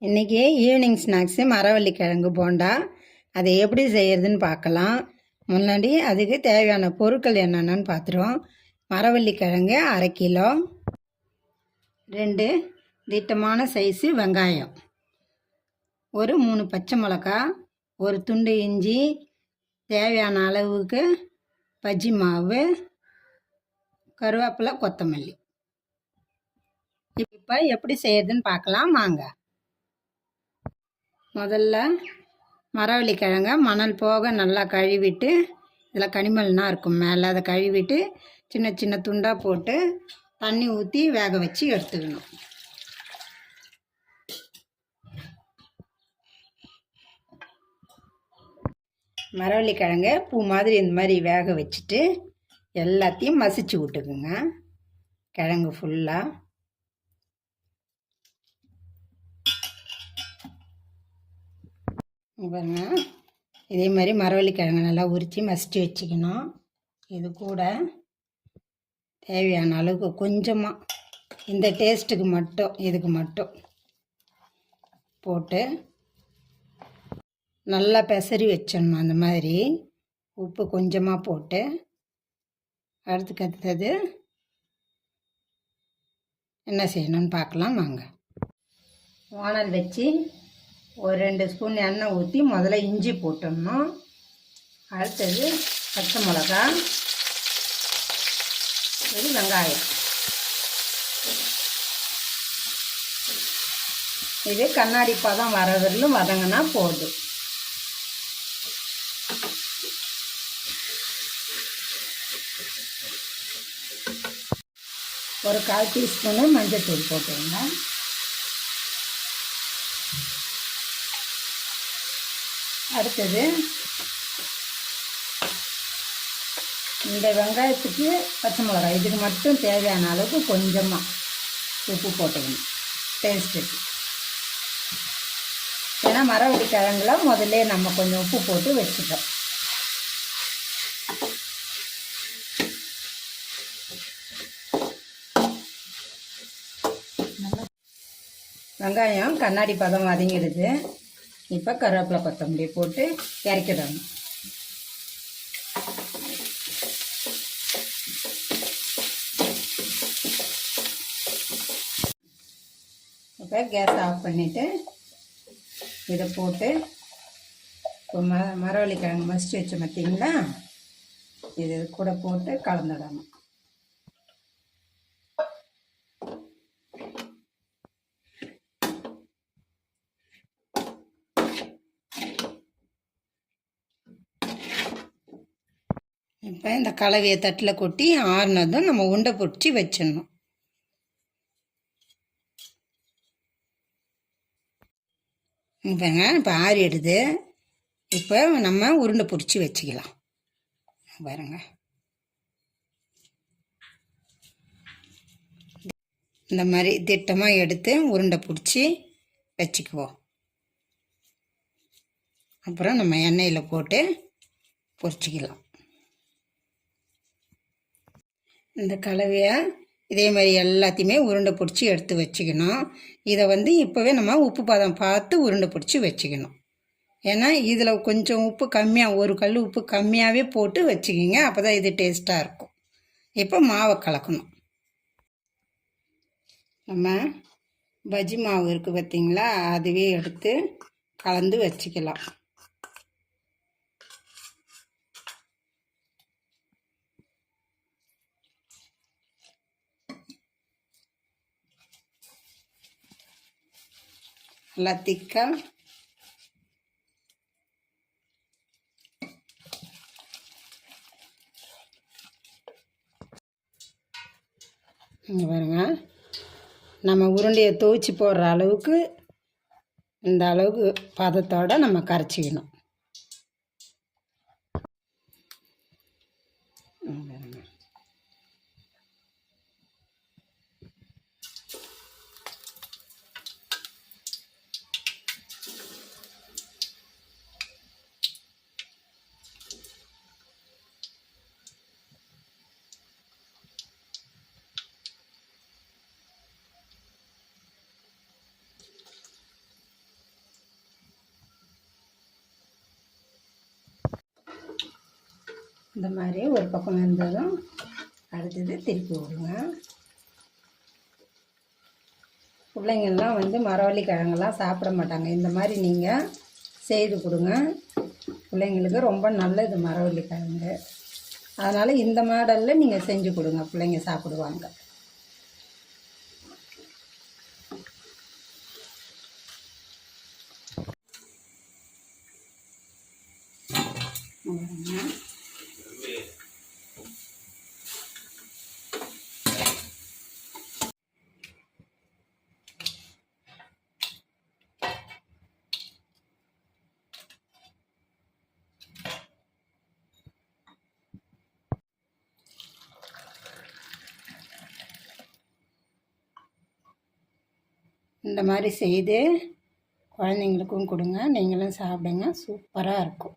இன்றைக்கி evening snacks மரவள்ளிக்கிழங்கு bonda. அதை எப்படி செய்கிறதுன்னு பார்க்கலாம். முன்னாடி அதுக்கு தேவையான பொருட்கள் என்னென்னு பார்த்துருவோம். மரவள்ளிக்கிழங்கு 1/2 கிலோ, 2 திட்டமான சைஸு வெங்காயம், ஒரு 3 பச்சை மிளகா, ஒரு துண்டு இஞ்சி, தேவையான அளவுக்கு பஜ்ஜி மாவு, கருவேப்பிலை, கொத்தமல்லி. இப்போ எப்படி செய்கிறதுன்னு பார்க்கலாம் வாங்க. முதல்ல மரவள்ளிக்கிழங்க மணல் போக நல்லா கழுவிட்டு, இதில் கனிமல்னா இருக்கும் மேலே, அதை கழுவிட்டு சின்ன சின்ன துண்டாக போட்டு தண்ணி ஊற்றி வேக வச்சு எடுத்துக்கணும். மரவள்ளிக்கிழங்க பூ மாதிரி இந்த மாதிரி வேக வச்சுட்டு எல்லாத்தையும் மசிச்சு விட்டுக்குங்க. கிழங்கு ஃபுல்லாக பாருங்க. இதே மாதிரி மரவள்ளிக்கிழங்கு நல்லா உரித்து மசித்து வச்சுக்கணும். இது கூட தேவையான அளவுக்கு கொஞ்சமாக இந்த டேஸ்ட்டுக்கு மட்டும், இதுக்கு மட்டும் போட்டு நல்லா பெசரி வச்சிடணும். அந்த மாதிரி உப்பு கொஞ்சமாக போட்டு அடுத்தது என்ன செய்யணும்னு பார்க்கலாம் வாங்க. வானல் வச்சு ஒரு 2 ஸ்பூன் எண்ணெய் ஊற்றி முதல்ல இஞ்சி போட்டுடணும். அடுத்தது பச்சை மிளகா, இது வெங்காயம். இது கண்ணாடி பதம் வர வரலும் வதங்கினா போதும். ஒரு 1/4 டீஸ்பூனு மஞ்சள் தூள் போட்டுருங்க. அடுத்தது இந்த வெங்காயத்துக்கு பச்சை மிளகாய் இதுக்கு மட்டும் தேவையான அளவுக்கு கொஞ்சமாக உப்பு போட்டுக்கணும் டேஸ்ட்டுக்கு. ஏன்னா மரவள்ளிக்கிழங்குல முதல்ல நம்ம கொஞ்சம் உப்பு போட்டு வச்சுட்டோம். வெங்காயம் கண்ணாடி பதம் வதங்கிடுது. இப்போ கருவேப்பிலை, கொத்தமல்லி போட்டு இறக்கிடணும். இப்போ கேஸ் ஆஃப் பண்ணிவிட்டு இதை போட்டு இப்போ மரவள்ளிக்கிழங்கு மசிச்சு வச்ச பார்த்தீங்களா, இது கூட போட்டு கலந்துடணும். இப்போ இந்த கலவையை தட்டில் கொட்டி ஆறுனதும் நம்ம உண்டை பிடிச்சி வச்சிடணும். இப்போ ஆறிடுது. இப்போ நம்ம உருண்டை பிடிச்சி வச்சுக்கலாம். பாருங்க, இந்த மாதிரி திட்டமாக எடுத்து உருண்டை பிடிச்சி வச்சுக்குவோம். அப்புறம் நம்ம எண்ணெயில் போட்டு பொரிச்சிக்கலாம். இந்த கலவையை இதே மாதிரி எல்லாத்தையுமே உருண்டை பிடிச்சி எடுத்து வச்சுக்கணும். இதை இப்போவே நம்ம உப்பு பதம் பார்த்து உருண்டை பிடிச்சி வச்சுக்கணும். ஏன்னா இதில் கொஞ்சம் உப்பு கம்மியாக, ஒரு கல் உப்பு கம்மியாகவே போட்டு வச்சுக்கிங்க. அப்போ தான் இது டேஸ்ட்டாக இருக்கும். இப்போ மாவை கலக்கணும். நம்ம பஜ்ஜி மாவு இருக்குது பார்த்திங்களா, அதுவே எடுத்து கலந்து வச்சுக்கலாம். நல்லா திக்காக இங்கே பாருங்க. நம்ம உருண்டையை துவைச்சி போடுற அளவுக்கு இந்த அளவுக்கு பதத்தோடு நம்ம கரைச்சிக்கணும். இந்த மாதிரி ஒரு பக்கம் வெந்ததும் அடுத்தது திருப்பி விடுங்க. பிள்ளைங்கள்லாம் வந்து மரவள்ளி கிழங்கெல்லாம் சாப்பிட மாட்டாங்க. இந்த மாதிரி நீங்கள் செய்து கொடுங்க. பிள்ளைங்களுக்கு ரொம்ப நல்லது மரவள்ளி கிழங்கு. அதனால் இந்த மாடலில் நீங்கள் செஞ்சு கொடுங்க, பிள்ளைங்க சாப்பிடுவாங்க. இந்த மாதிரி செய்து குழந்தைங்களுக்கும் கொடுங்க, நீங்களும் சாப்பிடுங்க. சூப்பராக இருக்கும்.